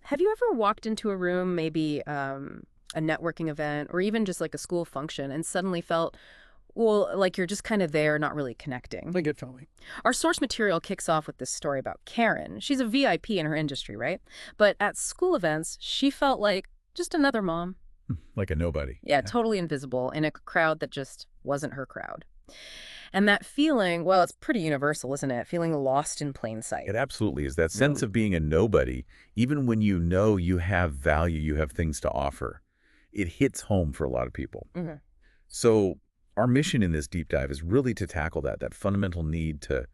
Have you ever walked into a room, maybe a networking event, or even just like a school function, and suddenly felt, well, like you're just kind of there, not really connecting? I get filming. Our source material kicks off with this story about Karen. She's a VIP in her industry, right? But at school events, she felt like just another mom. Like a nobody. Yeah, totally invisible in a crowd that just wasn't her crowd. And that feeling, well, it's pretty universal, isn't it? Feeling lost in plain sight. It absolutely is. That sense of being a nobody, even when you know you have value, you have things to offer, it hits home for a lot of people. So our mission in this deep dive is really to tackle that fundamental need to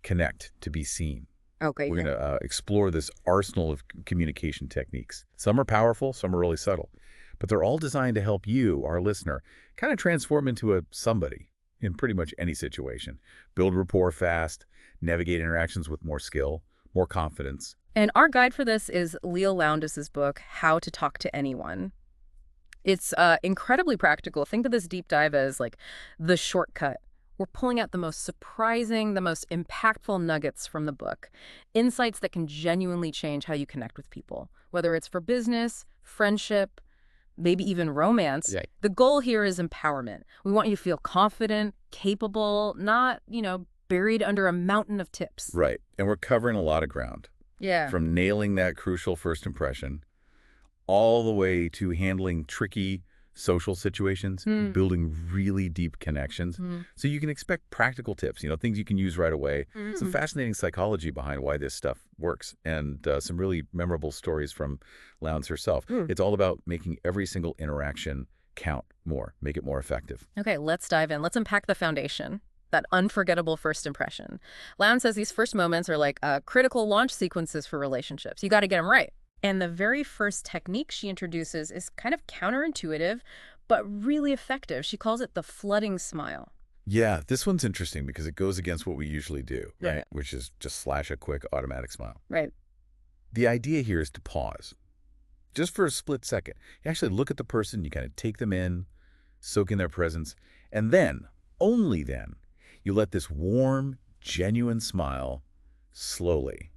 connect, to be seen. Okay. We're going to explore this arsenal of communication techniques. Some are powerful, some are really subtle, but they're all designed to help you, our listener, kind of transform into a somebody in pretty much any situation. Build rapport fast, navigate interactions with more skill, more confidence. And our guide for this is Leil Lowndes' book, How to Talk to Anyone. It's incredibly practical. Think of this deep dive as like the shortcut. We're pulling out the most surprising, the most impactful nuggets from the book. Insights that can genuinely change how you connect with people, whether it's for business, friendship, maybe even romance. Right. The goal here is empowerment. We want you to feel confident, capable, not, buried under a mountain of tips. Right. And we're covering a lot of ground. Yeah. From nailing that crucial first impression all the way to handling tricky social situations, building really deep connections. So you can expect practical tips, things you can use right away. Some fascinating psychology behind why this stuff works, and some really memorable stories from Lowndes herself. It's all about making every single interaction count more, make it more effective. Okay, let's dive in. Let's unpack the foundation. That unforgettable first impression. Lowndes says these first moments are like critical launch sequences for relationships. You got to get them right. And the very first technique she introduces is kind of counterintuitive, but really effective. She calls it the flooding smile. Yeah, this one's interesting because it goes against what we usually do, Yeah. right? Which is just flash a quick automatic smile. Right. The idea here is to pause. Just for a split second. You actually look at the person, you kind of take them in, soak in their presence, and then, only then, you let this warm, genuine smile slowly,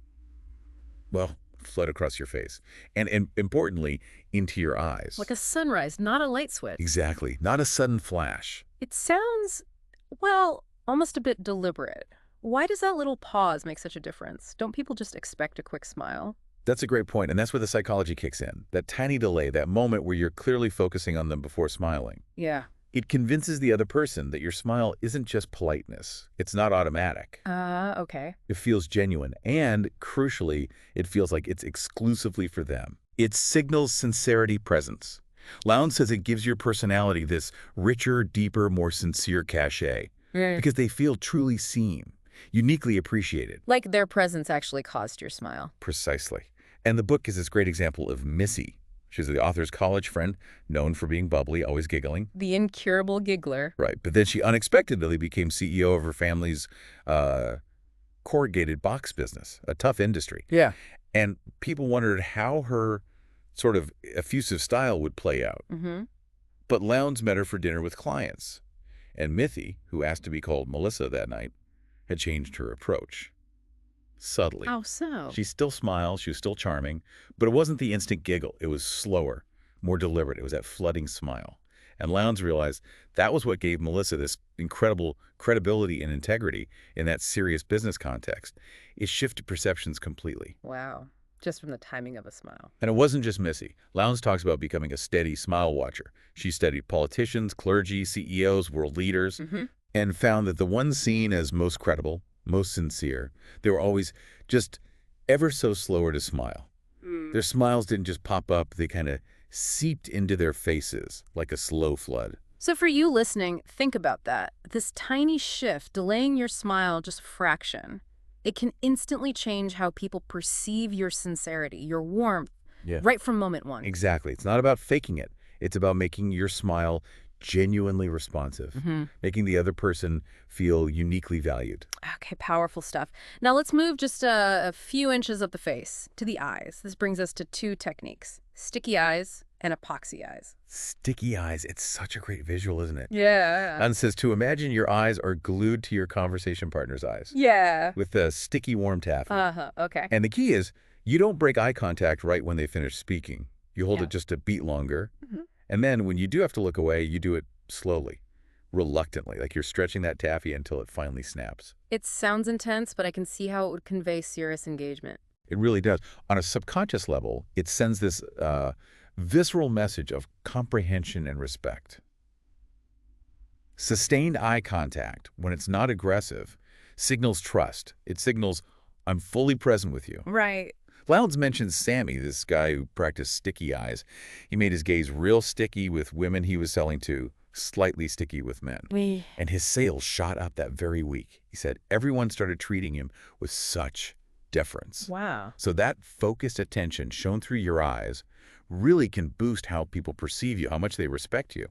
flood across your face. And importantly, into your eyes. Like a sunrise, not a light switch. Exactly. Not a sudden flash. It sounds, well, almost a bit deliberate. Why does that little pause make such a difference? Don't people just expect a quick smile? That's a great point, and that's where the psychology kicks in. That tiny delay, that moment where you're clearly focusing on them before smiling. Yeah. It convinces the other person that your smile isn't just politeness. It's not automatic. Okay. It feels genuine, and crucially, it feels like it's exclusively for them. It signals sincerity presence. Lowndes says it gives your personality this richer, deeper, more sincere cachet because they feel truly seen, uniquely appreciated. Like their presence actually caused your smile. Precisely. And the book is this great example of Missy. She's the author's college friend, known for being bubbly, always giggling. The incurable giggler. Right, but then she unexpectedly became CEO of her family's corrugated box business, a tough industry. Yeah. And people wondered how her sort of effusive style would play out. But Lowndes met her for dinner with clients. And Mithy, who asked to be called Melissa that night, had changed her approach. Subtly. How so? She still smiled, she was still charming, but it wasn't the instant giggle. It was slower, more deliberate. It was that flooding smile. And Lowndes realized that was what gave Melissa this incredible credibility and integrity in that serious business context. It shifted perceptions completely. Wow. Just from the timing of a smile. And it wasn't just Missy. Lowndes talks about becoming a steady smile watcher. She studied politicians, clergy, CEOs, world leaders, and found that the ones seen as most credible, most sincere, they were always just ever so slower to smile. Their smiles didn't just pop up, they kind of seeped into their faces like a slow flood. So for you listening, think about that. This tiny shift, delaying your smile just a fraction, it can instantly change how people perceive your sincerity, your warmth, right from moment one. Exactly. It's not about faking it. It's about making your smile genuinely responsive, making the other person feel uniquely valued. Okay, powerful stuff. Now let's move just a few inches up the face to the eyes. This brings us to two techniques, sticky eyes and epoxy eyes. Sticky eyes. It's such a great visual, isn't it? Yeah. And says to imagine your eyes are glued to your conversation partner's eyes. Yeah. With a sticky warm taffy. Okay. And the key is You don't break eye contact right when they finish speaking. You hold Yeah. it just a beat longer. Mhm. And then when you do have to look away, you do it slowly, reluctantly, like you're stretching that taffy until it finally snaps. It sounds intense, but I can see how it would convey serious engagement. It really does. On a subconscious level, it sends this visceral message of comprehension and respect. Sustained eye contact, when it's not aggressive, signals trust. It signals, I'm fully present with you. Right. Lowndes mentions Sammy, this guy who practiced sticky eyes. He made his gaze real sticky with women he was selling to, slightly sticky with men. And his sales shot up that very week. He said everyone started treating him with such deference. Wow. So that focused attention shown through your eyes really can boost how people perceive you, how much they respect you.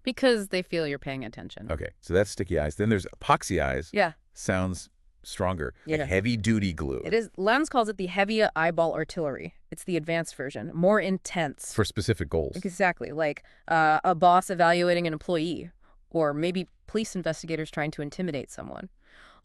Because they feel you're paying attention. Okay, so that's sticky eyes. Then there's epoxy eyes. Yeah. Sounds stronger. Yeah. Like heavy-duty glue. It is. Lowndes calls it the heavy eyeball artillery. It's the advanced version, more intense. For specific goals. Exactly. Like a boss evaluating an employee, or maybe police investigators trying to intimidate someone.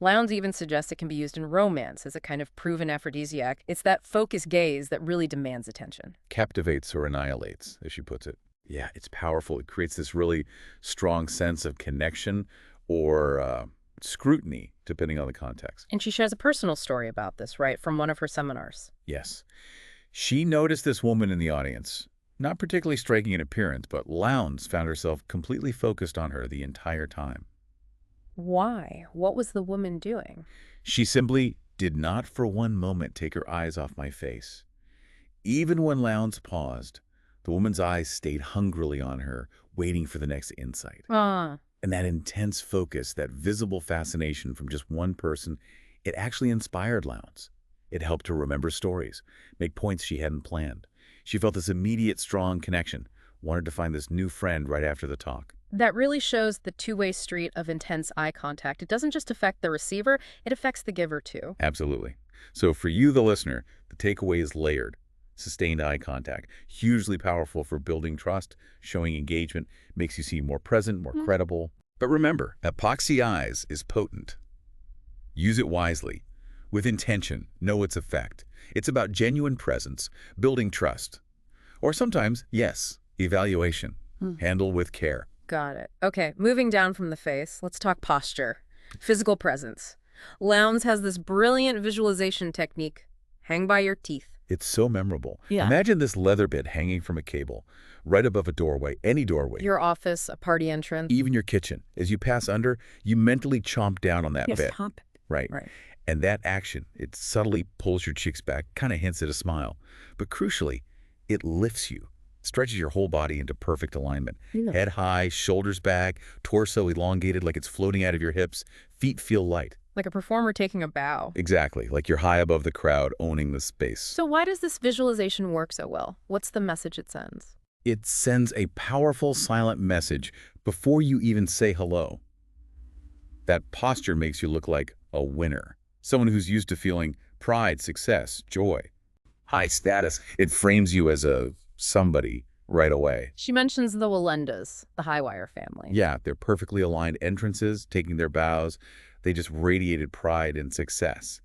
Lowndes even suggests it can be used in romance as a kind of proven aphrodisiac. It's that focused gaze that really demands attention. Captivates or annihilates, as she puts it. Yeah, it's powerful. It creates this really strong sense of connection or scrutiny, depending on the context. And she shares a personal story about this, right, from one of her seminars. Yes. She noticed this woman in the audience, not particularly striking in appearance, but Lowndes found herself completely focused on her the entire time. Why? What was the woman doing? She simply did not for one moment take her eyes off my face. Even when Lowndes paused, the woman's eyes stayed hungrily on her, waiting for the next insight. And that intense focus, that visible fascination from just one person, it actually inspired Lowndes. It helped her remember stories, make points she hadn't planned. She felt this immediate, strong connection, wanted to find this new friend right after the talk. That really shows the two-way street of intense eye contact. It doesn't just affect the receiver, it affects the giver too. Absolutely. So for you, the listener, the takeaway is layered. Sustained eye contact, hugely powerful for building trust, showing engagement, makes you seem more present, more credible. But remember, epoxy eyes is potent. Use it wisely, with intention, know its effect. It's about genuine presence, building trust. Or sometimes, yes, evaluation. Handle with care. Got it. Okay, moving down from the face, let's talk posture. Physical presence. Lowndes has this brilliant visualization technique. Hang by your teeth. It's so memorable. Yeah. Imagine this leather bit hanging from a cable, right above a doorway, any doorway. Your office, a party entrance. Even your kitchen. As you pass under, you mentally chomp down on that bit. Right. And that action, it subtly pulls your cheeks back, kind of hints at a smile. But crucially, it lifts you, stretches your whole body into perfect alignment. Head high, shoulders back, torso elongated like it's floating out of your hips, feet feel light. Like a performer taking a bow. Exactly, like you're high above the crowd, owning the space. So why does this visualization work so well? What's the message it sends? It sends a powerful silent message before you even say hello. That posture makes you look like a winner, someone who's used to feeling pride, success, joy, high status. It frames you as a somebody right away. She mentions the Lowndes, the Highwire family. Yeah, they're perfectly aligned entrances, taking their bows. They just radiated pride and success.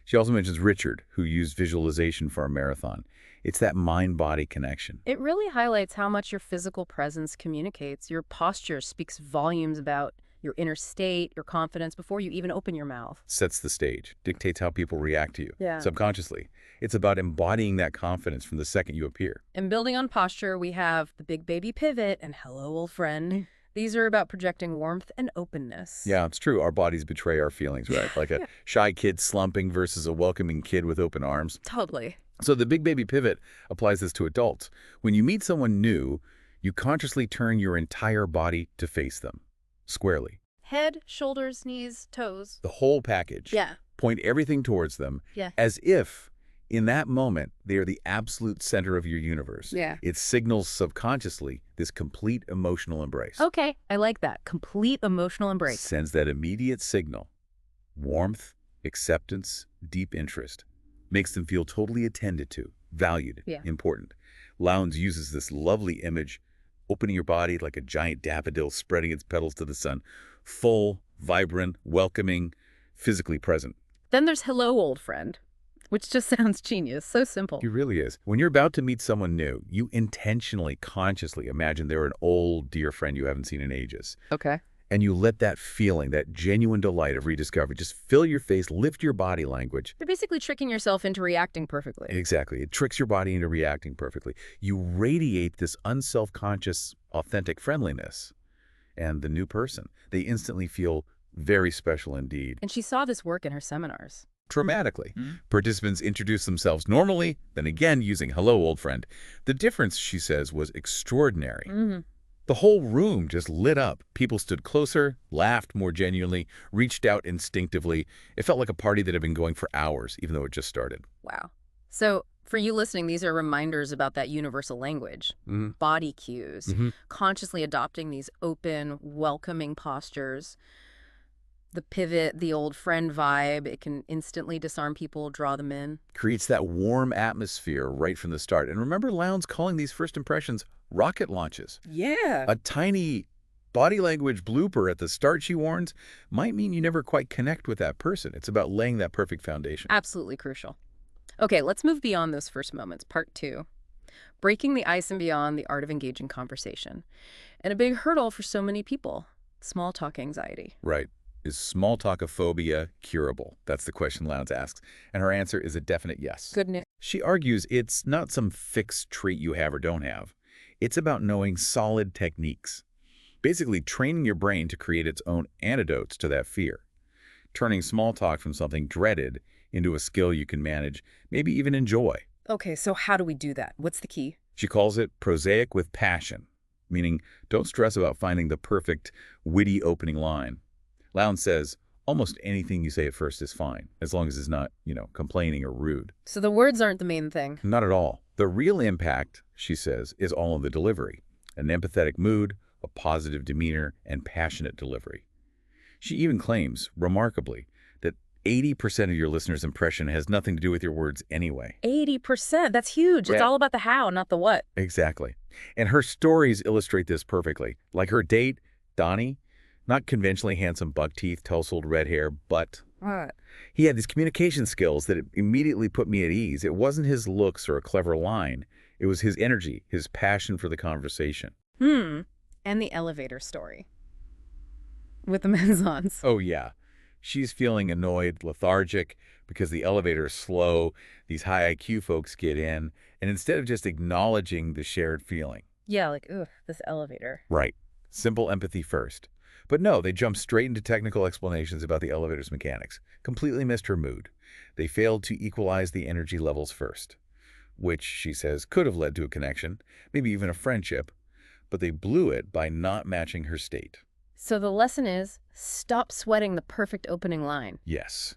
She also mentions Richard, who used visualization for a marathon. It's that mind-body connection. It really highlights how much your physical presence communicates. Your posture speaks volumes about your inner state, your confidence, before you even open your mouth. Sets the stage, dictates how people react to you, Yeah. subconsciously. It's about embodying that confidence from the second you appear. And building on posture, we have the big baby pivot and hello, old friend. These are about projecting warmth and openness. Yeah, it's true. Our bodies betray our feelings, right? Like a shy kid slumping versus a welcoming kid with open arms. Totally. So the big baby pivot applies this to adults. When you meet someone new, you consciously turn your entire body to face them, squarely. Head, shoulders, knees, toes. The whole package. Yeah. Point everything towards them. Yeah. As if, in that moment, they are the absolute center of your universe. Yeah. It signals subconsciously this complete emotional embrace. Okay, I like that. Complete emotional embrace. Sends that immediate signal. Warmth, acceptance, deep interest. Makes them feel totally attended to, valued, important. Lowndes uses this lovely image, opening your body like a giant daffodil spreading its petals to the sun. Full, vibrant, welcoming, physically present. Then there's hello, old friend. which just sounds genius. So simple. It really is. When you're about to meet someone new, you intentionally, consciously imagine they're an old, dear friend you haven't seen in ages. Okay. And you let that feeling, that genuine delight of rediscovery, just fill your face, lift your body language. You're basically tricking yourself into reacting perfectly. Exactly. It tricks your body into reacting perfectly. You radiate this unself-conscious, authentic friendliness. And the new person, they instantly feel very special indeed. And she saw this work in her seminars. Dramatically. Participants introduce themselves normally, then again using hello, old friend. The difference, she says, was extraordinary. The whole room just lit up. People stood closer, laughed more genuinely, reached out instinctively. It felt like a party that had been going for hours, even though it just started. Wow. So for you listening, these are reminders about that universal language, body cues, consciously adopting these open, welcoming postures. The pivot, the old friend vibe, it can instantly disarm people, draw them in. Creates that warm atmosphere right from the start. And remember Lowndes calling these first impressions rocket launches. Yeah. A tiny body language blooper at the start, she warns, might mean you never quite connect with that person. It's about laying that perfect foundation. Absolutely crucial. Okay, let's move beyond those first moments. Part 2. Breaking the ice and beyond, the art of engaging conversation. And a big hurdle for so many people, small talk anxiety. Right. Is small talkophobia curable? That's the question Lowndes asks. And her answer is a definite yes. Good news. She argues it's not some fixed trait you have or don't have. It's about knowing solid techniques. Basically training your brain to create its own antidotes to that fear. Turning small talk from something dreaded into a skill you can manage, maybe even enjoy. Okay, so how do we do that? What's the key? She calls it prosaic with passion, meaning don't stress about finding the perfect, witty opening line. Lowndes says, almost anything you say at first is fine, as long as it's not, complaining or rude. So the words aren't the main thing. Not at all. The real impact, she says, is all in the delivery. An empathetic mood, a positive demeanor, and passionate delivery. She even claims, remarkably, that 80% of your listener's impression has nothing to do with your words anyway. 80%? That's huge. It's all about the how, not the what. Exactly. And her stories illustrate this perfectly. Like her date, Donnie, not conventionally handsome buck teeth, tousled red hair, but What? he had these communication skills that immediately put me at ease. It wasn't his looks or a clever line. It was his energy, his passion for the conversation. And the elevator story. With the menzons. Oh, yeah. She's feeling annoyed, lethargic, because the elevator is slow. These high IQ folks get in, and instead of just acknowledging the shared feeling. Yeah, like, ugh, this elevator. Right. Simple empathy first. But no, they jumped straight into technical explanations about the elevator's mechanics. Completely missed her mood. They failed to equalize the energy levels first, which, she says, could have led to a connection, maybe even a friendship, but they blew it by not matching her state. So the lesson is, stop sweating the perfect opening line. Yes.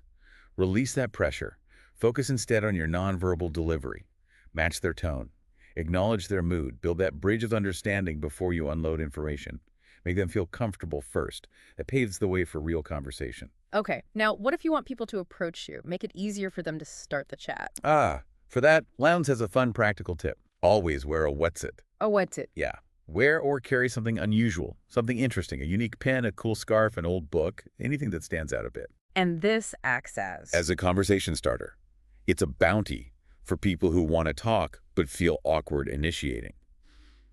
Release that pressure. Focus instead on your nonverbal delivery. Match their tone. Acknowledge their mood. Build that bridge of understanding before you unload information. Make them feel comfortable first. That paves the way for real conversation. Okay, now what if you want people to approach you? Make it easier for them to start the chat. For that, Lowndes has a fun practical tip. Always wear a wetsuit. Oh, what's it? Yeah. Wear or carry something unusual, something interesting, a unique pen, a cool scarf, an old book, anything that stands out a bit. And this acts as? As a conversation starter. It's a bounty for people who want to talk but feel awkward initiating.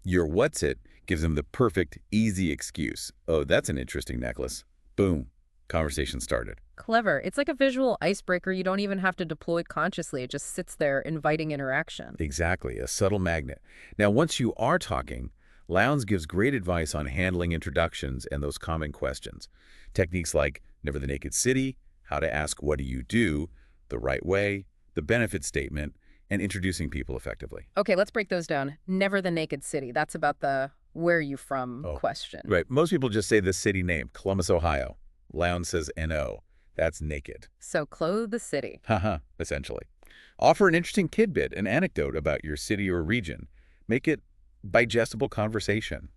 Your what's-it gives them the perfect, easy excuse. Oh, that's an interesting necklace. Boom. Conversation started. Clever. It's like a visual icebreaker you don't even have to deploy consciously. It just sits there inviting interaction. Exactly. A subtle magnet. Now, once you are talking, Lowndes gives great advice on handling introductions and those common questions. Techniques like Never the Naked City, how to ask what do you do, the right way, the benefit statement, and introducing people effectively. Okay, let's break those down. Never the naked city. That's about the where are you from question. Right. Most people just say the city name, Columbus, Ohio. Lowndes says N-O. That's naked. So clothe the city. Haha, essentially. Offer an interesting tidbit, an anecdote about your city or region. Make it digestible conversation.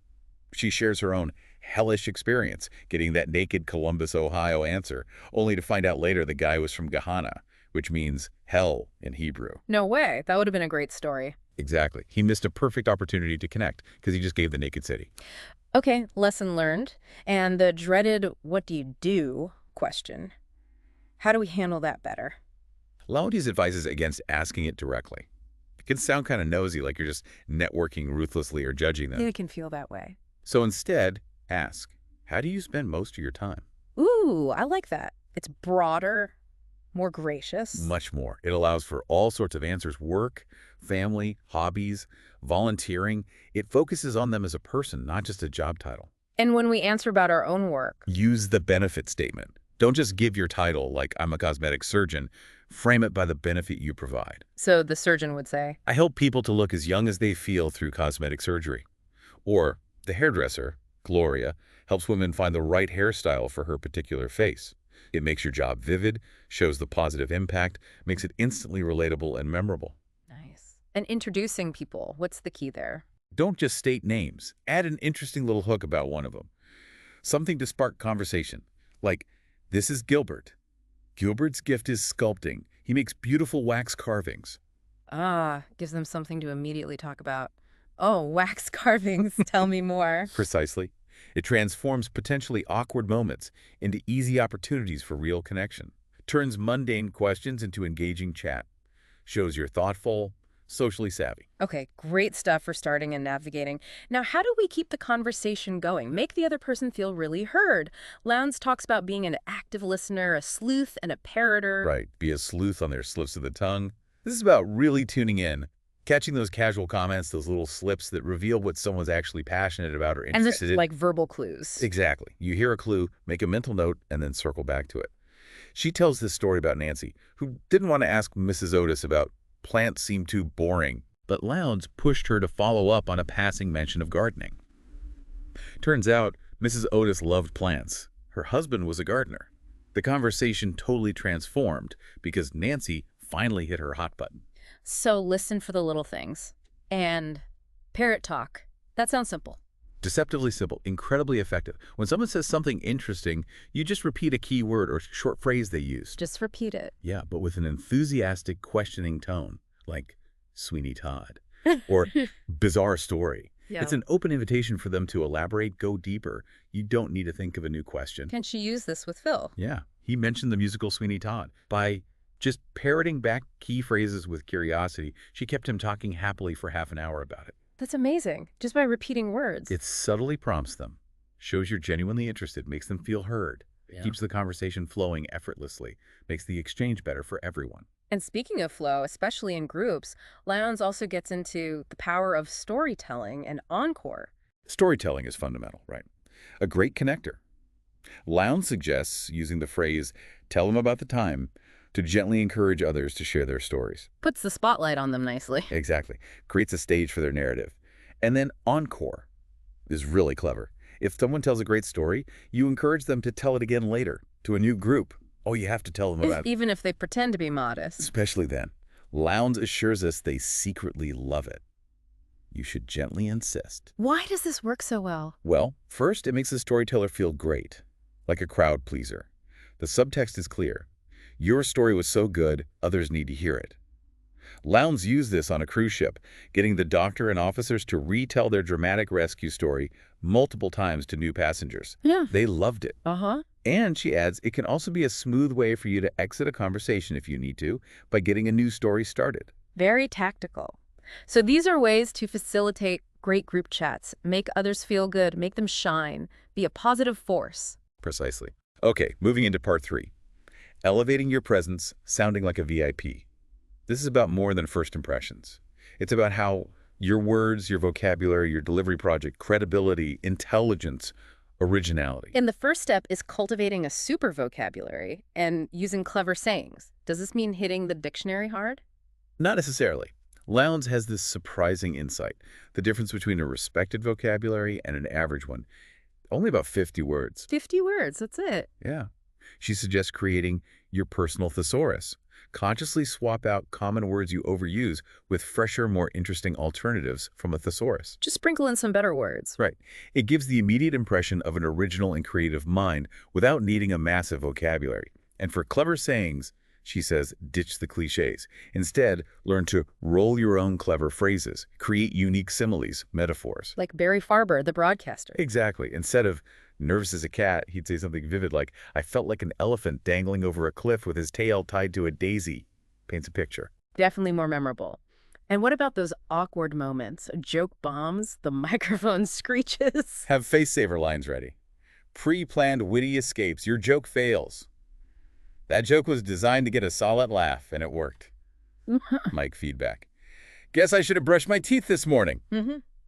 She shares her own hellish experience getting that naked Columbus, Ohio answer, only to find out later the guy was from Gehenna, which means hell in Hebrew. No way. That would have been a great story. Exactly. He missed a perfect opportunity to connect because he just gave the naked city. Okay, lesson learned. And the dreaded what do you do question. How do we handle that better? Lowndes advises against asking it directly. It can sound kind of nosy, like you're just networking ruthlessly or judging Yeah, them. it can feel that way. So instead, ask, how do you spend most of your time? Ooh, I like that. It's broader, more gracious. Much more. It allows for all sorts of answers: work, family, hobbies, volunteering. It focuses on them as a person, not just a job title. And when we answer about our own work, Use the benefit statement. Don't just give your title like I'm a cosmetic surgeon. Frame it by the benefit you provide. so the surgeon would say, I help people to look as young as they feel through cosmetic surgery. Or the hairdresser, Gloria, helps women find the right hairstyle for her particular face. It makes your job vivid, shows the positive impact, makes it instantly relatable and memorable. nice. And introducing people, what's the key there? Don't just state names. Add an interesting little hook about one of them. Something to spark conversation. Like, this is Gilbert. Gilbert's gift is sculpting. He makes beautiful wax carvings. Ah, gives them something to immediately talk about. Oh, wax carvings, tell me more. Precisely. It transforms potentially awkward moments into easy opportunities for real connection. Turns mundane questions into engaging chat. Shows you're thoughtful, socially savvy. Okay, great stuff for starting and navigating. Now, how do we keep the conversation going? Make the other person feel really heard. Lowndes talks about being an active listener, a sleuth, and a parroter. Right. Be a sleuth on their slips of the tongue. This is about really tuning in, catching those casual comments, those little slips that reveal what someone's actually passionate about or And interested in. like verbal clues. Exactly. You hear a clue, make a mental note, and then circle back to it. She tells this story about Nancy, who didn't want to ask Mrs. Otis about plants seemed too boring, but Lowndes pushed her to follow up on a passing mention of gardening. Turns out, Mrs. Otis loved plants. Her husband was a gardener. The conversation totally transformed because Nancy finally hit her hot button. So listen for the little things. And parrot talk. That sounds simple. Deceptively simple, incredibly effective. When someone says something interesting, you just repeat a key word or short phrase they used. Just repeat it. Yeah, but with an enthusiastic, questioning tone, like Sweeney Todd or bizarre story. Yeah. It's an open invitation for them to elaborate, go deeper. You don't need to think of a new question. Can she use this with Phil? Yeah, he mentioned the musical Sweeney Todd. By just parroting back key phrases with curiosity, she kept him talking happily for half an hour about it. That's amazing. Just by repeating words. It subtly prompts them, shows you're genuinely interested, makes them feel heard, keeps the conversation flowing effortlessly, makes the exchange better for everyone. And speaking of flow, especially in groups, Lowndes also gets into the power of storytelling and encore. Storytelling is fundamental, right? A great connector. Lowndes suggests using the phrase, tell them about the time, to gently encourage others to share their stories. Puts the spotlight on them nicely. Exactly. Creates a stage for their narrative. And then encore is really clever. If someone tells a great story, you encourage them to tell it again later to a new group. Oh, you have to tell them about it. Even if they pretend to be modest. Especially then. Lowndes assures us they secretly love it. You should gently insist. Why does this work so well? Well, first, it makes the storyteller feel great, like a crowd pleaser. The subtext is clear. Your story was so good, others need to hear it. Lowndes used this on a cruise ship, getting the doctor and officers to retell their dramatic rescue story multiple times to new passengers. Yeah. They loved it. Uh-huh. And, she adds, it can also be a smooth way for you to exit a conversation if you need to, by getting a new story started. Very tactical. So these are ways to facilitate great group chats, make others feel good, make them shine, be a positive force. Precisely. Okay, moving into part 3. Elevating your presence, sounding like a VIP. This is about more than first impressions. It's about how your words, your vocabulary, your delivery project, credibility, intelligence, originality. And the first step is cultivating a super vocabulary and using clever sayings. Does this mean hitting the dictionary hard? Not necessarily. Lowndes has this surprising insight. The difference between a respected vocabulary and an average one. Only about 50 words. 50 words, that's it. Yeah. She suggests creating your personal thesaurus. Consciously swap out common words you overuse with fresher, more interesting alternatives from a thesaurus. Just sprinkle in some better words. Right. It gives the immediate impression of an original and creative mind without needing a massive vocabulary. And for clever sayings, she says, ditch the cliches. Instead, learn to roll your own clever phrases, create unique similes, metaphors. Like Barry Farber, the broadcaster. Exactly. Instead of nervous as a cat, he'd say something vivid like, I felt like an elephant dangling over a cliff with his tail tied to a daisy. paints a picture. Definitely more memorable. And what about those awkward moments? A joke bombs, the microphone screeches. Have face-saver lines ready. Pre-planned witty escapes. Your joke fails. That joke was designed to get a solid laugh, and it worked. Mike feedback. Guess I should have brushed my teeth this morning.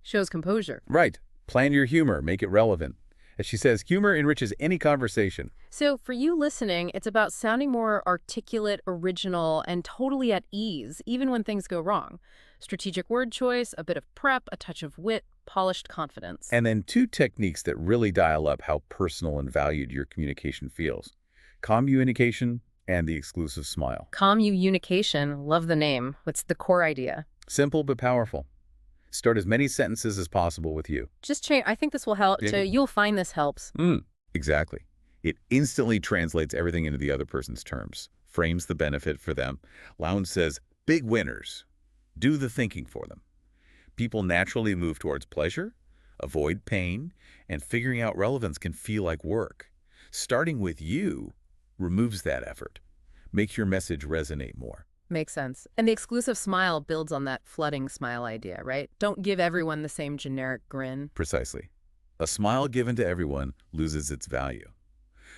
Shows composure. Right. Plan your humor. Make it relevant. As she says, humor enriches any conversation. So for you listening, it's about sounding more articulate, original, and totally at ease, even when things go wrong. Strategic word choice, a bit of prep, a touch of wit, polished confidence. And then 2 techniques that really dial up how personal and valued your communication feels. Communication and the exclusive smile. Communication, love the name. What's the core idea? Simple but powerful. Start as many sentences as possible with you. Just change. I think this will help. Yeah. So you'll find this helps. Exactly. It instantly translates everything into the other person's terms, frames the benefit for them. Lowndes says, big winners. Do the thinking for them. People naturally move towards pleasure, avoid pain, and figuring out relevance can feel like work. Starting with you removes that effort. Makes your message resonate more. Makes sense. And the exclusive smile builds on that flooding smile idea, right? Don't give everyone the same generic grin. Precisely. A smile given to everyone loses its value.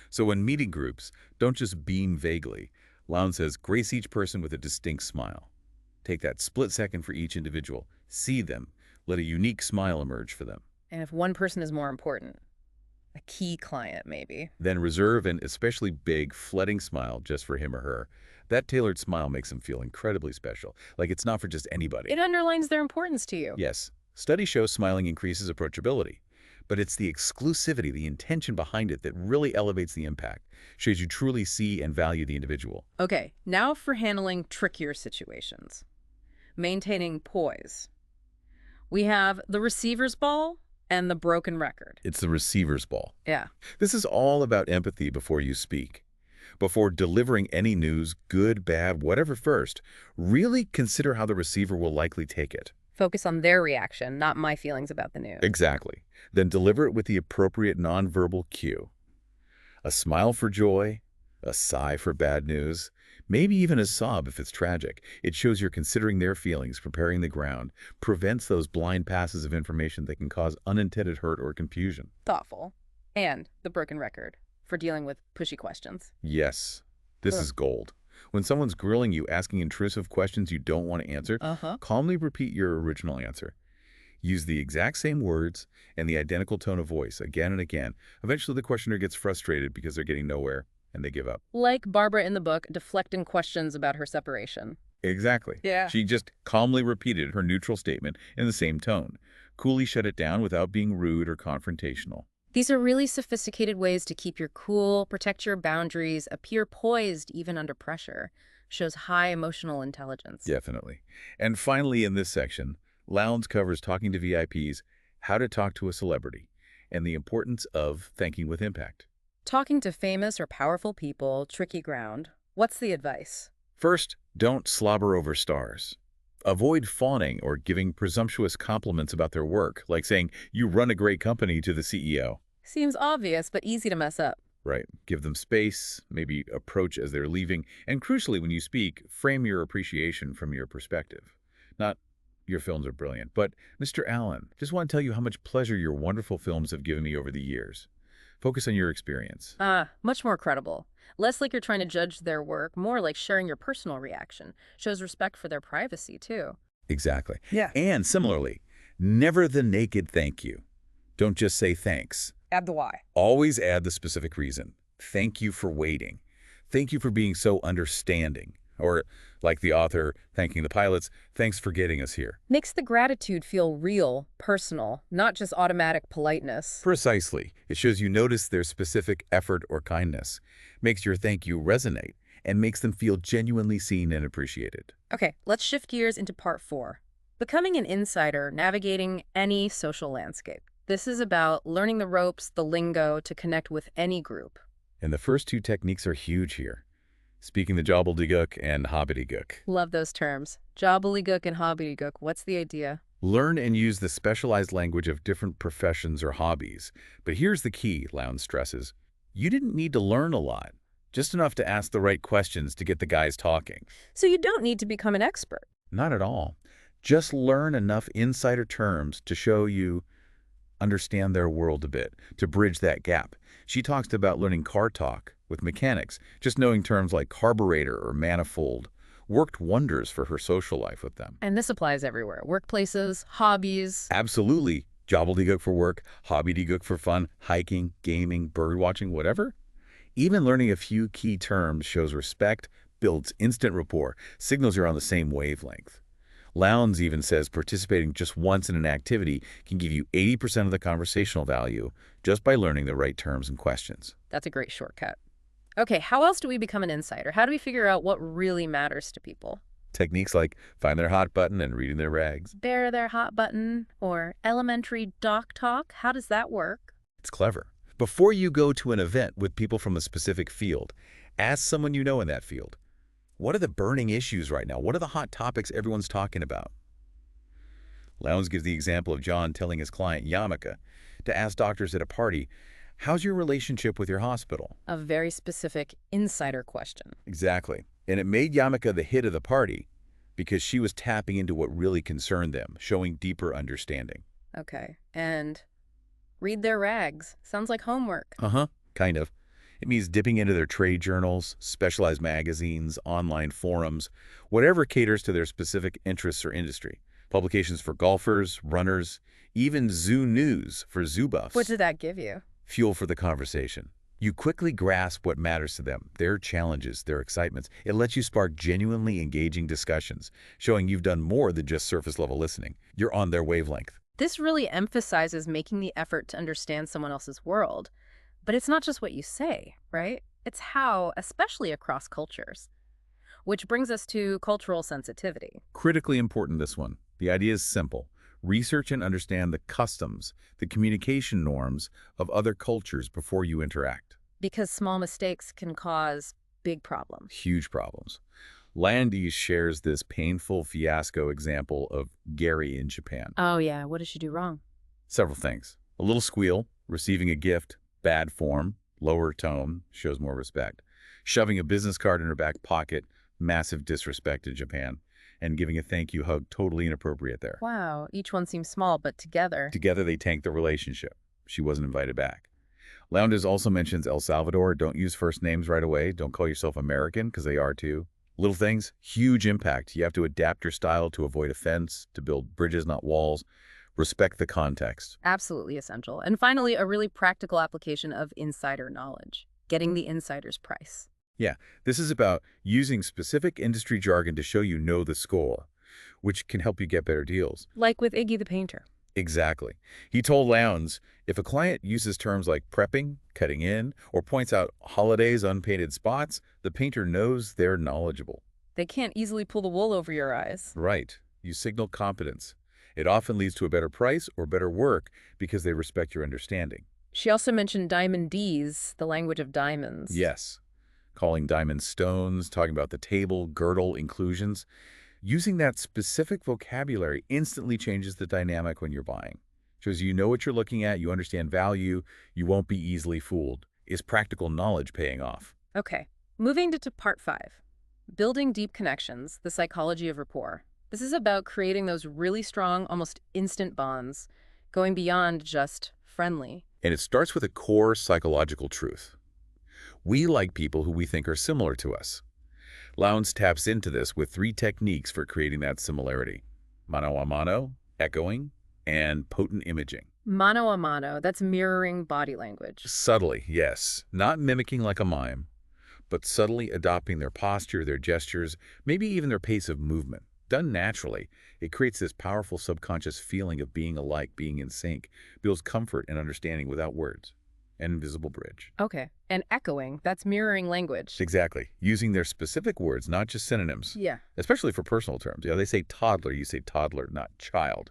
So when meeting groups, don't just beam vaguely. Lowndes says, grace each person with a distinct smile. Take that split second for each individual. See them. Let a unique smile emerge for them. And if one person is more important, a key client maybe. Then reserve an especially big, flooding smile just for him or her. That tailored smile makes them feel incredibly special, like it's not for just anybody. It underlines their importance to you. Yes, studies show smiling increases approachability, but it's the exclusivity, the intention behind it that really elevates the impact, shows you truly see and value the individual. Okay, now for handling trickier situations. Maintaining poise. We have the receiver's ball and the broken record. It's the receiver's ball. Yeah. This is all about empathy before you speak. Before delivering any news, good, bad, whatever first, really consider how the receiver will likely take it. Focus on their reaction, not my feelings about the news. Exactly. Then deliver it with the appropriate nonverbal cue. A smile for joy, a sigh for bad news, maybe even a sob if it's tragic. It shows you're considering their feelings, preparing the ground, prevents those blind passes of information that can cause unintended hurt or confusion. Thoughtful. And the broken record for dealing with pushy questions. Yes, this is gold. When someone's grilling you, asking intrusive questions you don't want to answer, calmly repeat your original answer. Use the exact same words and the identical tone of voice again and again. Eventually, the questioner gets frustrated because they're getting nowhere, and they give up. Like Barbara in the book, deflecting questions about her separation. Exactly. Yeah. She just calmly repeated her neutral statement in the same tone. Coolly shut it down without being rude or confrontational. These are really sophisticated ways to keep your cool, protect your boundaries, appear poised even under pressure. Shows high emotional intelligence. Definitely. And finally, in this section, Lowndes covers talking to VIPs, how to talk to a celebrity, and the importance of thanking with impact. Talking to famous or powerful people, tricky ground. What's the advice? First, don't slobber over stars. Avoid fawning or giving presumptuous compliments about their work, like saying, you run a great company to the CEO. Seems obvious, but easy to mess up. Right. Give them space, maybe approach as they're leaving, and crucially, when you speak, frame your appreciation from your perspective. Not, your films are brilliant, but, Mr. Allen, just want to tell you how much pleasure your wonderful films have given me over the years. Focus on your experience. Much more credible. Less like you're trying to judge their work, more like sharing your personal reaction. Shows respect for their privacy, too. Exactly. Yeah. And similarly, never the naked thank you. Don't just say thanks. Add the why. Always add the specific reason. Thank you for waiting. Thank you for being so understanding. Or, like the author thanking the pilots, thanks for getting us here. Makes the gratitude feel real, personal, not just automatic politeness. Precisely. It shows you notice their specific effort or kindness, makes your thank you resonate, and makes them feel genuinely seen and appreciated. Okay, let's shift gears into part 4. Becoming an insider, navigating any social landscape. This is about learning the ropes, the lingo, to connect with any group. And the first 2 techniques are huge here. Speaking the gobbledygook and hobbledygook. Love those terms. Gobbledygook and hobbledygook. What's the idea? Learn and use the specialized language of different professions or hobbies. But here's the key, Lowndes stresses. You didn't need to learn a lot. just enough to ask the right questions to get the guys talking. So you don't need to become an expert. Not at all. Just learn enough insider terms to show you understand their world a bit, to bridge that gap. She talks about learning car talk with mechanics. Just knowing terms like carburetor or manifold worked wonders for her social life with them. And this applies everywhere. Workplaces, hobbies. Absolutely. Gobbledygook for work, hobbydygook for fun, hiking, gaming, bird watching, whatever. Even learning a few key terms shows respect, builds instant rapport, signals you're on the same wavelength. Lowndes even says participating just once in an activity can give you 80% of the conversational value just by learning the right terms and questions. That's a great shortcut. Okay, how else do we become an insider? How do we figure out what really matters to people? Techniques like find their hot button and reading their rags. Bear their hot button or elementary doc talk. How does that work? It's clever. Before you go to an event with people from a specific field, ask someone you know in that field. What are the burning issues right now? What are the hot topics everyone's talking about? Lowndes gives the example of John telling his client, Yamaka, to ask doctors at a party, how's your relationship with your hospital? A very specific insider question. Exactly. And it made Yamaka the hit of the party because she was tapping into what really concerned them, showing deeper understanding. Okay, and read their rags. Sounds like homework. Kind of. It means dipping into their trade journals, specialized magazines, online forums, whatever caters to their specific interests or industry. Publications for golfers, runners, even zoo news for zoo buffs. What did that give you? Fuel for the conversation. You quickly grasp what matters to them, their challenges, their excitements. It lets you spark genuinely engaging discussions, showing you've done more than just surface-level listening. You're on their wavelength. This really emphasizes making the effort to understand someone else's world. But it's not just what you say, right? It's how, especially across cultures. Which brings us to cultural sensitivity. Critically important, this one. The idea is simple. Research and understand the customs, the communication norms of other cultures before you interact. Because small mistakes can cause big problems. Huge problems. Lowndes shares this painful fiasco example of Gary in Japan. Oh yeah, what did she do wrong? Several things. A little squeal, receiving a gift, bad form, lower tone, shows more respect. Shoving a business card in her back pocket, massive disrespect in Japan. And giving a thank you hug, totally inappropriate there. Wow, each one seems small, but together. Together they tanked the relationship. She wasn't invited back. Lowndes also mentions El Salvador. Don't use first names right away. Don't call yourself American, because they are too. Little things, huge impact. You have to adapt your style to avoid offense, to build bridges, not walls. Respect the context. Absolutely essential. And finally, a really practical application of insider knowledge. Getting the insider's price. Yeah, this is about using specific industry jargon to show you know the score, which can help you get better deals. Like with Iggy the painter. Exactly. He told Lowndes, if a client uses terms like prepping, cutting in, or points out holidays, unpainted spots, the painter knows they're knowledgeable. They can't easily pull the wool over your eyes. Right. You signal competence. It often leads to a better price or better work because they respect your understanding. She also mentioned diamond Ds, the language of diamonds. Yes. Calling diamonds stones, talking about the table, girdle, inclusions. Using that specific vocabulary instantly changes the dynamic when you're buying. Shows you know what you're looking at, you understand value, you won't be easily fooled. Is practical knowledge paying off? Okay, moving to part 5. Building deep connections, the psychology of rapport. This is about creating those really strong, almost instant bonds, going beyond just friendly. And it starts with a core psychological truth. We like people who we think are similar to us. Lowndes taps into this with 3 techniques for creating that similarity. Mano a mano, echoing, and potent imaging. Mano a mano, that's mirroring body language. Subtly, yes. Not mimicking like a mime, but subtly adopting their posture, their gestures, maybe even their pace of movement. Done naturally, it creates this powerful subconscious feeling of being alike, being in sync, builds comfort and understanding without words. An invisible bridge. Okay, and echoing, that's mirroring language. Exactly. Using their specific words, not just synonyms. Yeah. Especially for personal terms. They say toddler, you say toddler, not child.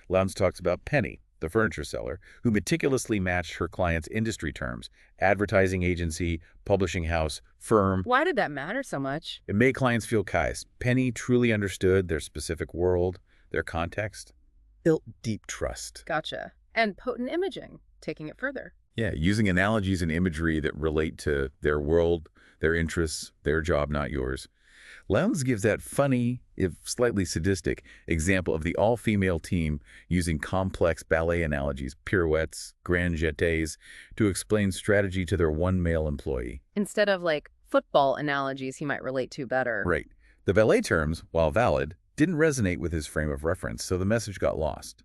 Lowndes talks about Penny, the furniture seller, who meticulously matched her client's industry terms, advertising agency, publishing house, firm. Why did that matter so much? It made clients feel kais. Penny truly understood their specific world, their context, built deep trust. Gotcha. And potent imaging, taking it further. Yeah, using analogies and imagery that relate to their world, their interests, their job, not yours. Lowndes gives that funny, if slightly sadistic, example of the all-female team using complex ballet analogies, pirouettes, grand jetés, to explain strategy to their one male employee. Instead of like football analogies he might relate to better. Right. The ballet terms, while valid, didn't resonate with his frame of reference, so the message got lost.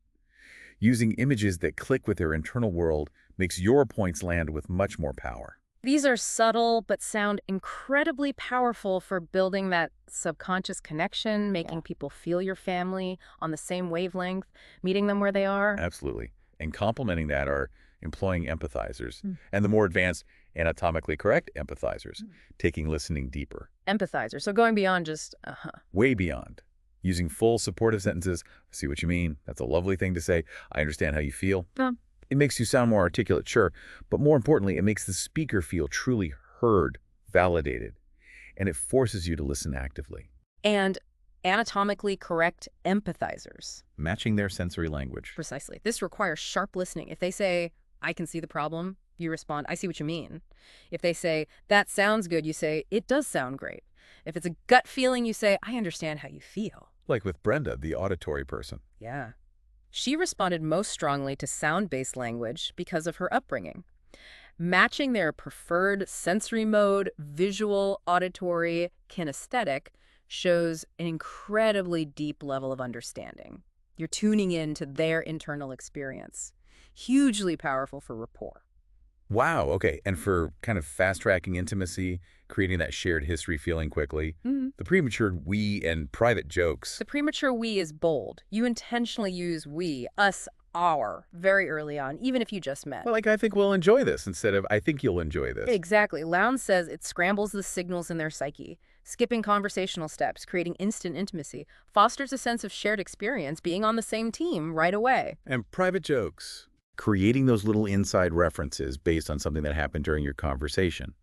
Using images that click with their internal world makes your points land with much more power. These are subtle but sound incredibly powerful for building that subconscious connection, making people feel your family on the same wavelength, meeting them where they are. Absolutely. And complementing that are employing empathizers, Mm. and the more advanced anatomically correct empathizers, taking listening deeper, Empathizer. So going beyond just, way beyond. Using full supportive sentences, I see what you mean, that's a lovely thing to say, I understand how you feel. It makes you sound more articulate, sure, but more importantly, it makes the speaker feel truly heard, validated, and it forces you to listen actively, And anatomically correct empathizers. matching their sensory language. Precisely. This requires sharp listening. If they say, I can see the problem, you respond, I see what you mean. If they say, that sounds good, you say, it does sound great. If it's a gut feeling, you say, I understand how you feel. Like with Brenda, the auditory person. Yeah. She responded most strongly to sound-based language because of her upbringing. Matching their preferred sensory mode, visual, auditory, kinesthetic, shows an incredibly deep level of understanding. You're tuning in to their internal experience. Hugely powerful for rapport. Wow, okay. And for kind of fast-tracking intimacy, creating that shared history feeling quickly, the premature we and private jokes. The premature we is bold. You intentionally use we, us, our, very early on, even if you just met. Well, like, I think we'll enjoy this instead of, I think you'll enjoy this. Exactly. Lowndes says it scrambles the signals in their psyche, skipping conversational steps, creating instant intimacy, fosters a sense of shared experience, being on the same team right away. And private jokes. Creating those little inside references based on something that happened during your conversation.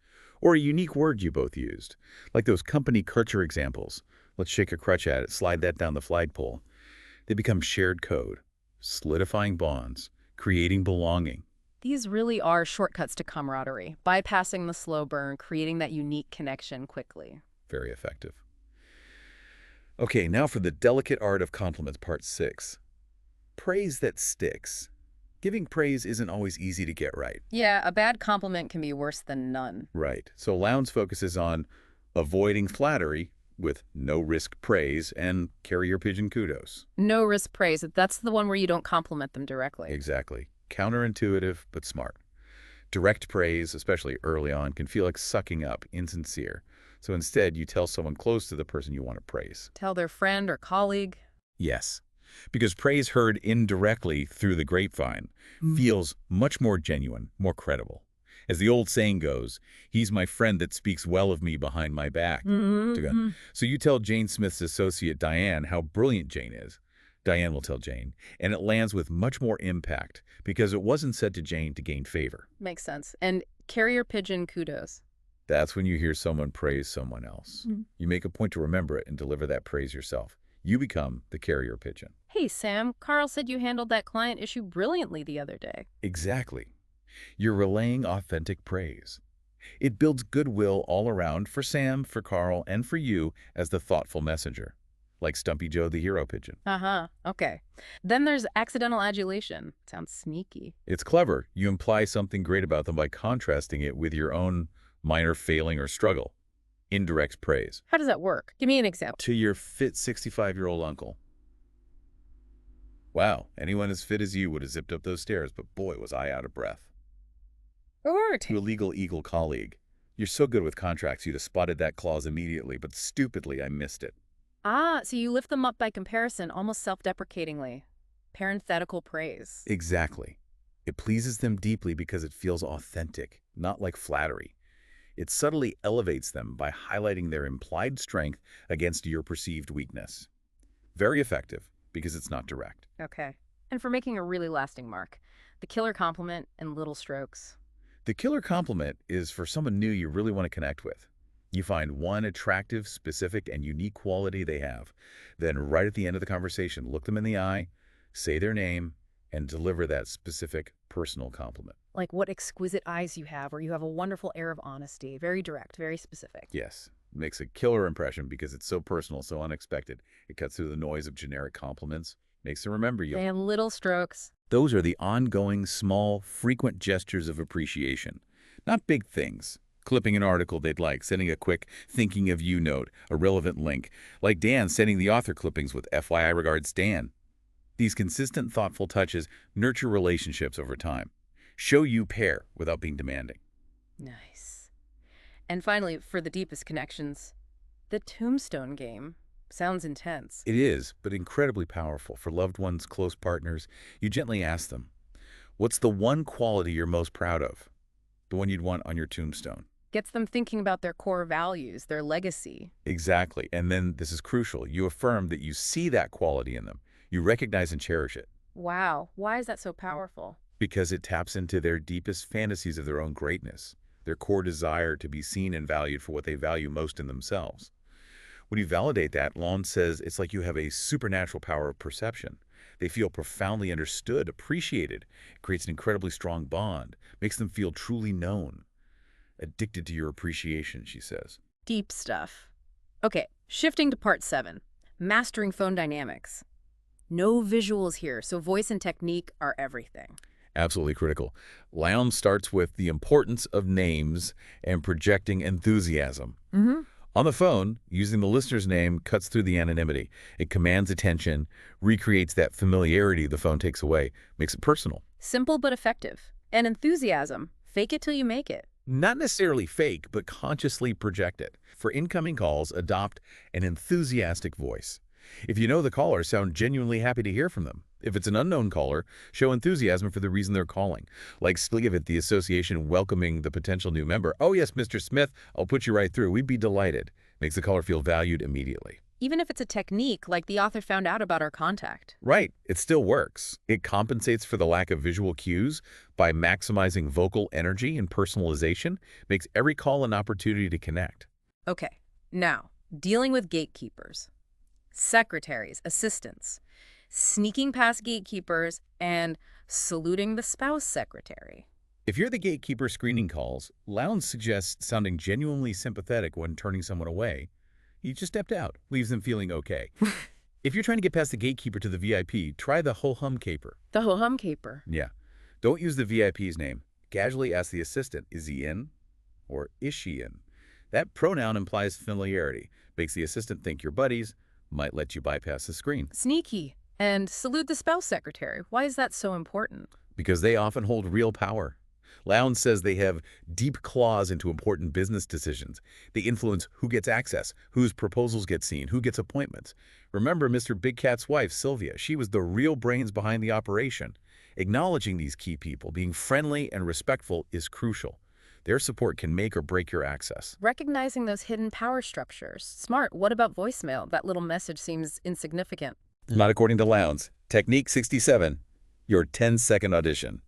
Or a unique word you both used. Like those company culture examples. Let's shake a crutch at it, slide that down the flagpole. They become shared code, solidifying bonds, creating belonging. These really are shortcuts to camaraderie, bypassing the slow burn, creating that unique connection quickly. Very effective. Okay, now for the delicate art of compliments, part 6. Praise that sticks. Giving praise isn't always easy to get right. Yeah, a bad compliment can be worse than none. Right. So Lowndes focuses on avoiding flattery with no-risk praise and carrier pigeon kudos. No risk praise. That's the one where you don't compliment them directly. Exactly. Counterintuitive, but smart. Direct praise, especially early on, can feel like sucking up, insincere. So instead, you tell someone close to the person you want to praise. Tell their friend or colleague. Yes. Because praise heard indirectly through the grapevine feels much more genuine, more credible. As the old saying goes, he's my friend that speaks well of me behind my back. So you tell Jane Smith's associate, Diane, how brilliant Jane is. Diane will tell Jane, and it lands with much more impact because it wasn't said to Jane to gain favor. Makes sense. And carrier pigeon kudos. That's when you hear someone praise someone else. You make a point to remember it and deliver that praise yourself. You become the carrier pigeon. Hey, Sam, Carl said you handled that client issue brilliantly the other day. Exactly. You're relaying authentic praise. It builds goodwill all around for Sam, for Carl, and for you as the thoughtful messenger, like Stumpy Joe the hero pigeon. Okay. Then there's accidental adulation. Sounds sneaky. It's clever. You imply something great about them by contrasting it with your own minor failing or struggle. Indirect praise. How does that work? Give me an example. To your fit 65-year-old uncle. Wow, anyone as fit as you would have zipped up those stairs, but boy, was I out of breath. Or To a legal eagle colleague. You're so good with contracts, you'd have spotted that clause immediately, but stupidly, I missed it. so you lift them up by comparison, almost self-deprecatingly. Parenthetical praise. Exactly. It pleases them deeply because it feels authentic, not like flattery. It subtly elevates them by highlighting their implied strength against your perceived weakness. Very effective because it's not direct. Okay. And for making a really lasting mark, the killer compliment and little strokes. The killer compliment is for someone new you really want to connect with. You find one attractive, specific, and unique quality they have. Then right at the end of the conversation, look them in the eye, say their name, and deliver that specific personal compliment. Like what exquisite eyes you have, or you have a wonderful air of honesty. Very direct, very specific. Yes, makes a killer impression because it's so personal, so unexpected. It cuts through the noise of generic compliments, makes them remember you. They have little strokes. Those are the ongoing, small, frequent gestures of appreciation. Not big things. Clipping an article they'd like, sending a quick thinking of you note, a relevant link, like Dan sending the author clippings with FYI regards Dan. These consistent, thoughtful touches nurture relationships over time. Show you care without being demanding. Nice. And finally, for the deepest connections, the tombstone game. Sounds intense. It is, but incredibly powerful. For loved ones, close partners, you gently ask them, what's the one quality you're most proud of? The one you'd want on your tombstone. Gets them thinking about their core values, their legacy. Exactly. And then, this is crucial, you affirm that you see that quality in them. You recognize and cherish it. Wow. Why is that so powerful? Because it taps into their deepest fantasies of their own greatness, their core desire to be seen and valued for what they value most in themselves. When you validate that, Lowndes says it's like you have a supernatural power of perception. They feel profoundly understood, appreciated. It creates an incredibly strong bond, makes them feel truly known. Addicted to your appreciation, she says. Deep stuff. Okay, shifting to part 7, mastering phone dynamics. No visuals here, so voice and technique are everything. Absolutely critical. Lowndes starts with the importance of names and projecting enthusiasm. On the phone, using the listener's name cuts through the anonymity. It commands attention, recreates that familiarity the phone takes away, makes it personal. Simple but effective. And enthusiasm. Fake it till you make it. Not necessarily fake, but consciously project it. For incoming calls, adopt an enthusiastic voice. If you know the caller, sound genuinely happy to hear from them. If it's an unknown caller, show enthusiasm for the reason they're calling. Like Sliv at the association welcoming the potential new member. Oh yes, Mr. Smith, I'll put you right through. We'd be delighted. Makes the caller feel valued immediately. Even if it's a technique like the author found out about our contact. Right. It still works. It compensates for the lack of visual cues by maximizing vocal energy and personalization. Makes every call an opportunity to connect. Okay, now, dealing with gatekeepers. Secretaries, assistants, sneaking past gatekeepers, and saluting the spouse secretary. If you're the gatekeeper screening calls, Lowndes suggests sounding genuinely sympathetic when turning someone away. You just stepped out, leaves them feeling okay. If you're trying to get past the gatekeeper to the VIP, try the ho-hum caper. The ho-hum caper. Yeah. Don't use the VIP's name. Casually ask the assistant, is he in? Or is she in? That pronoun implies familiarity, makes the assistant think you're buddies, might let you bypass the screen. Sneaky. And salute the spouse secretary. Why is that so important? Because they often hold real power. Lowndes says they have deep claws into important business decisions. They influence who gets access, whose proposals get seen, who gets appointments. Remember Mr. Big Cat's wife, Sylvia. She was the real brains behind the operation. Acknowledging these key people, being friendly and respectful is crucial. Their support can make or break your access. Recognizing those hidden power structures. Smart. What about voicemail? That little message seems insignificant. Not according to Lowndes. Technique 67, your 10-second audition.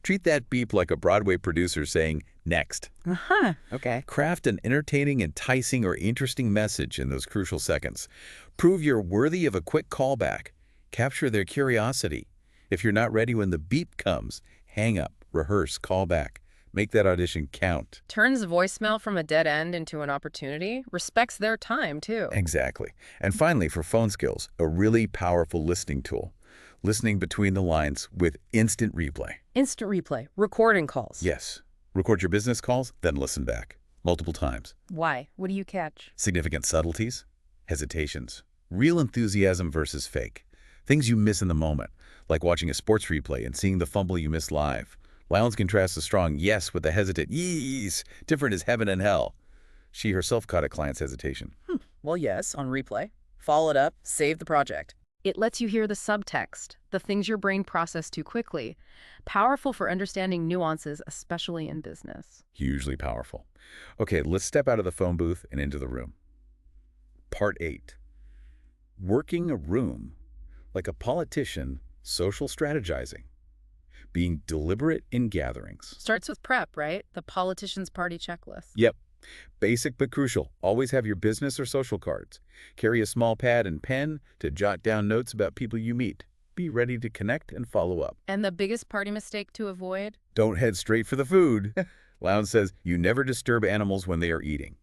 Treat that beep like a Broadway producer saying, next. Okay. Craft an entertaining, enticing, or interesting message in those crucial seconds. Prove you're worthy of a quick callback. Capture their curiosity. If you're not ready when the beep comes, hang up, rehearse, call back. Make that audition count. Turns voicemail from a dead end into an opportunity. Respects their time, too. Exactly. And finally, for phone skills, a really powerful listening tool. Listening between the lines with instant replay. Instant replay. Recording calls. Yes. Record your business calls, then listen back. Multiple times. Why? What do you catch? Significant subtleties, hesitations, real enthusiasm versus fake. Things you miss in the moment, like watching a sports replay and seeing the fumble you missed live. Lowndes contrasts a strong yes with a hesitant yees, different as heaven and hell. She herself caught a client's hesitation. Well, yes, on replay. Follow it up, save the project. It lets you hear the subtext, the things your brain processed too quickly. Powerful for understanding nuances, especially in business. Hugely powerful. Okay, let's step out of the phone booth and into the room. Part 8. Working a room like a politician, social strategizing. Being deliberate in gatherings. Starts with prep, right? The politician's party checklist. Yep. Basic but crucial. Always have your business or social cards. Carry a small pad and pen to jot down notes about people you meet. Be ready to connect and follow up. And the biggest party mistake to avoid? Don't head straight for the food. Lowndes says you never disturb animals when they are eating.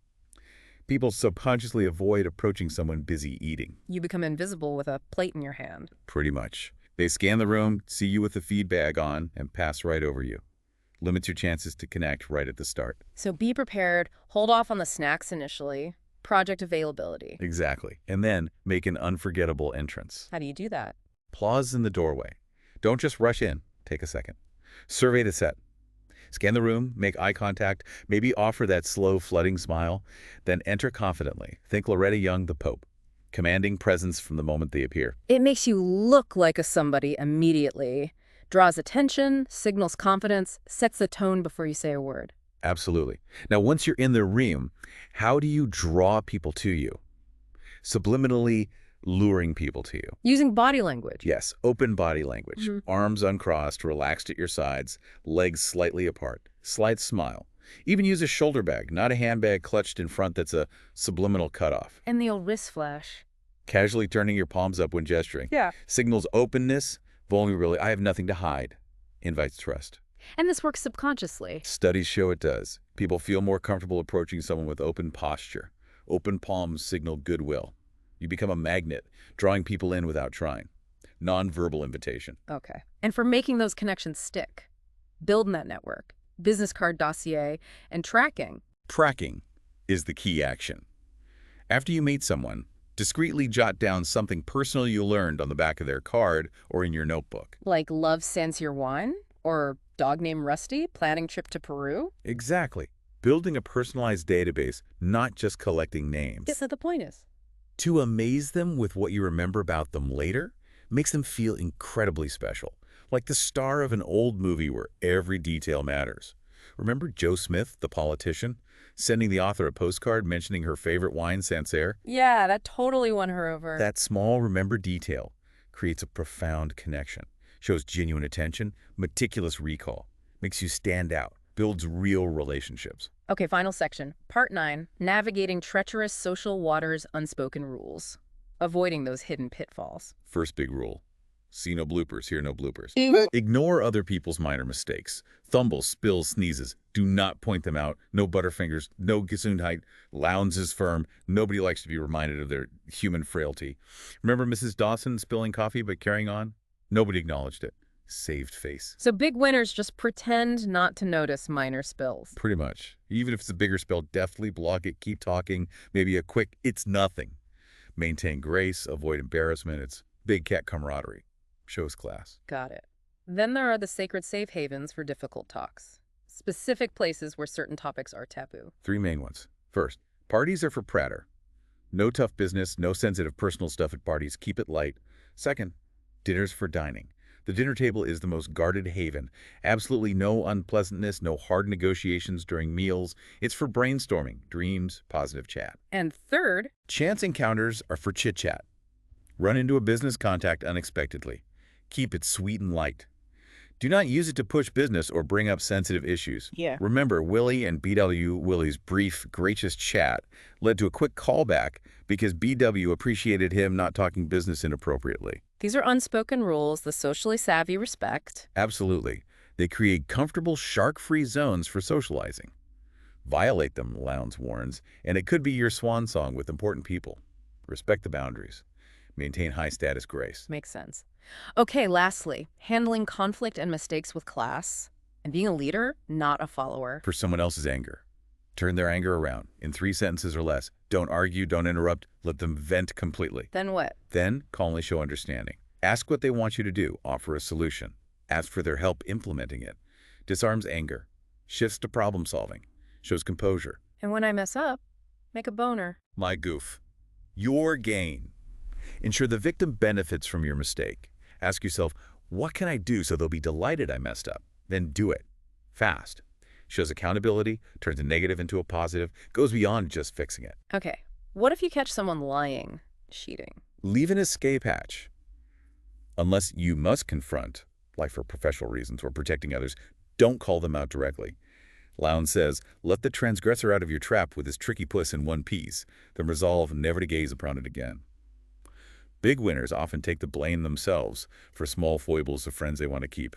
People subconsciously avoid approaching someone busy eating. You become invisible with a plate in your hand. Pretty much. They scan the room, see you with the feed bag on, and pass right over you. Limits your chances to connect right at the start. So be prepared, hold off on the snacks initially, project availability. Exactly. And then make an unforgettable entrance. How do you do that? Pause in the doorway. Don't just rush in. Take a second. Survey the set. Scan the room, make eye contact, maybe offer that slow, flooding smile, then enter confidently. Think Loretta Young, the Pope, commanding presence from the moment they appear. It makes you look like a somebody immediately, draws attention, signals confidence, sets the tone before you say a word. Absolutely. Now, once you're in the room, how do you draw people to you? Subliminally luring people to you. Using body language. Yes, open body language. Arms uncrossed, relaxed at your sides, legs slightly apart. Slight smile. Even use a shoulder bag, not a handbag clutched in front that's a subliminal cutoff. And the old wrist flash. Casually turning your palms up when gesturing. Yeah. Signals openness, vulnerability. I have nothing to hide. Invites trust. And this works subconsciously. Studies show it does. People feel more comfortable approaching someone with open posture. Open palms signal goodwill. You become a magnet, drawing people in without trying. Non-verbal invitation. Okay. And for making those connections stick, building that network, business card dossier, and tracking. Tracking is the key action. After you meet someone, discreetly jot down something personal you learned on the back of their card or in your notebook. Like love sends your wine? Or dog named Rusty, planning trip to Peru? Exactly. Building a personalized database, not just collecting names. Yes, so the point is. To amaze them with what you remember about them later makes them feel incredibly special, like the star of an old movie where every detail matters. Remember Joe Smith, the politician, sending the author a postcard mentioning her favorite wine, Sancerre? Yeah, that totally won her over. That small remembered detail creates a profound connection, shows genuine attention, meticulous recall, makes you stand out, builds real relationships. Okay, final section. Part 9, navigating treacherous social waters' unspoken rules. Avoiding those hidden pitfalls. First big rule. See no bloopers, hear no bloopers. Ignore other people's minor mistakes. Fumbles, spills, sneezes. Do not point them out. No butterfingers, no Gesundheit. Lowndes is firm. Nobody likes to be reminded of their human frailty. Remember Mrs. Dawson spilling coffee but carrying on? Nobody acknowledged it. Saved face. So big winners just pretend not to notice minor spills. Pretty much. Even if it's a bigger spill, deftly block it, keep talking, maybe a quick, it's nothing. Maintain grace, avoid embarrassment. It's big cat camaraderie. Shows class. Got it. Then there are the sacred safe havens for difficult talks. Specific places where certain topics are taboo. 3 main ones. First, parties are for pratter. No tough business, no sensitive personal stuff at parties. Keep it light. Second, dinners for dining. The dinner table is the most guarded haven. Absolutely no unpleasantness, no hard negotiations during meals. It's for brainstorming, dreams, positive chat. And third, Chance encounters are for chit-chat. Run into a business contact unexpectedly. Keep it sweet and light. Do not use it to push business or bring up sensitive issues. Yeah. Remember, Willie and BW Willie's brief, gracious chat led to a quick callback because BW appreciated him not talking business inappropriately. these are unspoken rules the socially savvy respect. Absolutely. They create comfortable, shark-free zones for socializing. Violate them, Lowndes warns, and it could be your swan song with important people. Respect the boundaries. Maintain high-status grace. Makes sense. Okay, lastly, handling conflict and mistakes with class. And being a leader, not a follower. For someone else's anger. Turn their anger around in 3 sentences or less. Don't argue, don't interrupt. Let them vent completely. Then what? Then calmly show understanding. Ask what they want you to do. Offer a solution. Ask for their help implementing it. Disarms anger. Shifts to problem solving. Shows composure. And when I mess up, make a boner. My goof. Your gain. Ensure the victim benefits from your mistake. Ask yourself, what can I do so they'll be delighted I messed up? Then do it. Fast. Shows accountability, turns a negative into a positive, goes beyond just fixing it. Okay, what if you catch someone lying, cheating? Leave an escape hatch. Unless you must confront, like for professional reasons or protecting others, don't call them out directly. Lowndes says, let the transgressor out of your trap with his tricky puss in one piece, then resolve never to gaze upon it again. Big winners often take the blame themselves for small foibles of friends they want to keep.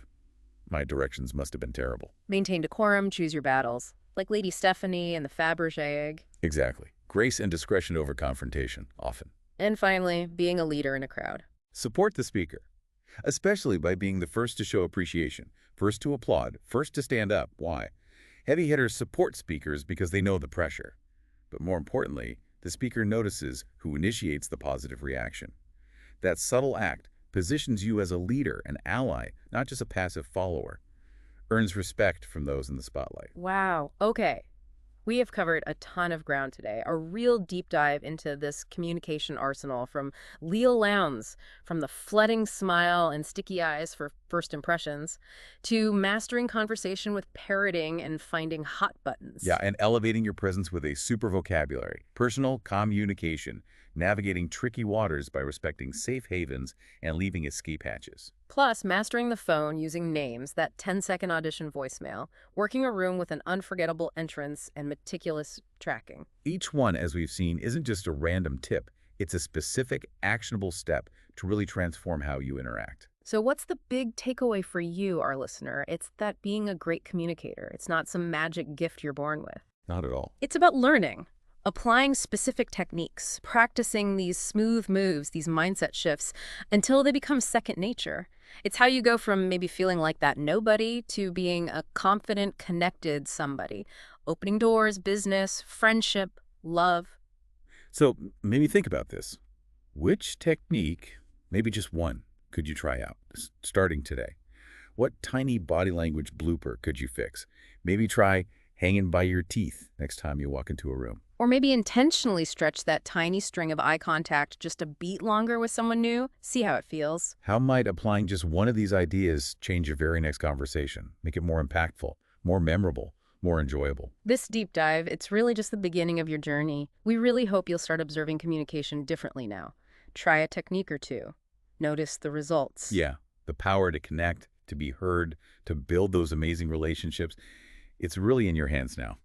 My directions must have been terrible. Maintain decorum, choose your battles. Like Lady Stephanie and the Fabergé egg. Exactly. Grace and discretion over confrontation, often. And finally, being a leader in a crowd. Support the speaker, especially by being the first to show appreciation, first to applaud, first to stand up. Why? Heavy hitters support speakers because they know the pressure. But more importantly, the speaker notices who initiates the positive reaction. That subtle act positions you as a leader, an ally, not just a passive follower. Earns respect from those in the spotlight. Wow. Okay. We have covered a ton of ground today, a real deep dive into this communication arsenal from Leil Lowndes, from the flooding smile and sticky eyes for first impressions, to mastering conversation with parroting and finding hot buttons. Yeah, and elevating your presence with a super vocabulary, personal communication, navigating tricky waters by respecting safe havens and leaving escape hatches. Plus, mastering the phone using names, that 10-second audition voicemail, working a room with an unforgettable entrance, and meticulous tracking. Each one, as we've seen, isn't just a random tip. It's a specific, actionable step to really transform how you interact. So what's the big takeaway for you, our listener? It's that being a great communicator, it's not some magic gift you're born with. Not at all. It's about learning, applying specific techniques, practicing these smooth moves, these mindset shifts, until they become second nature. It's how you go from maybe feeling like that nobody to being a confident, connected somebody, opening doors, business, friendship, love. So maybe think about this. Which technique, maybe just one, could you try out, starting today? What tiny body language blooper could you fix? Maybe try hanging by your teeth next time you walk into a room. Or maybe intentionally stretch that tiny string of eye contact just a beat longer with someone new. See how it feels. How might applying just one of these ideas change your very next conversation? Make it more impactful, more memorable, more enjoyable. This deep dive, it's really just the beginning of your journey. We really hope you'll start observing communication differently now. Try a technique or two. Notice the results. Yeah, the power to connect, to be heard, to build those amazing relationships. It's really in your hands now.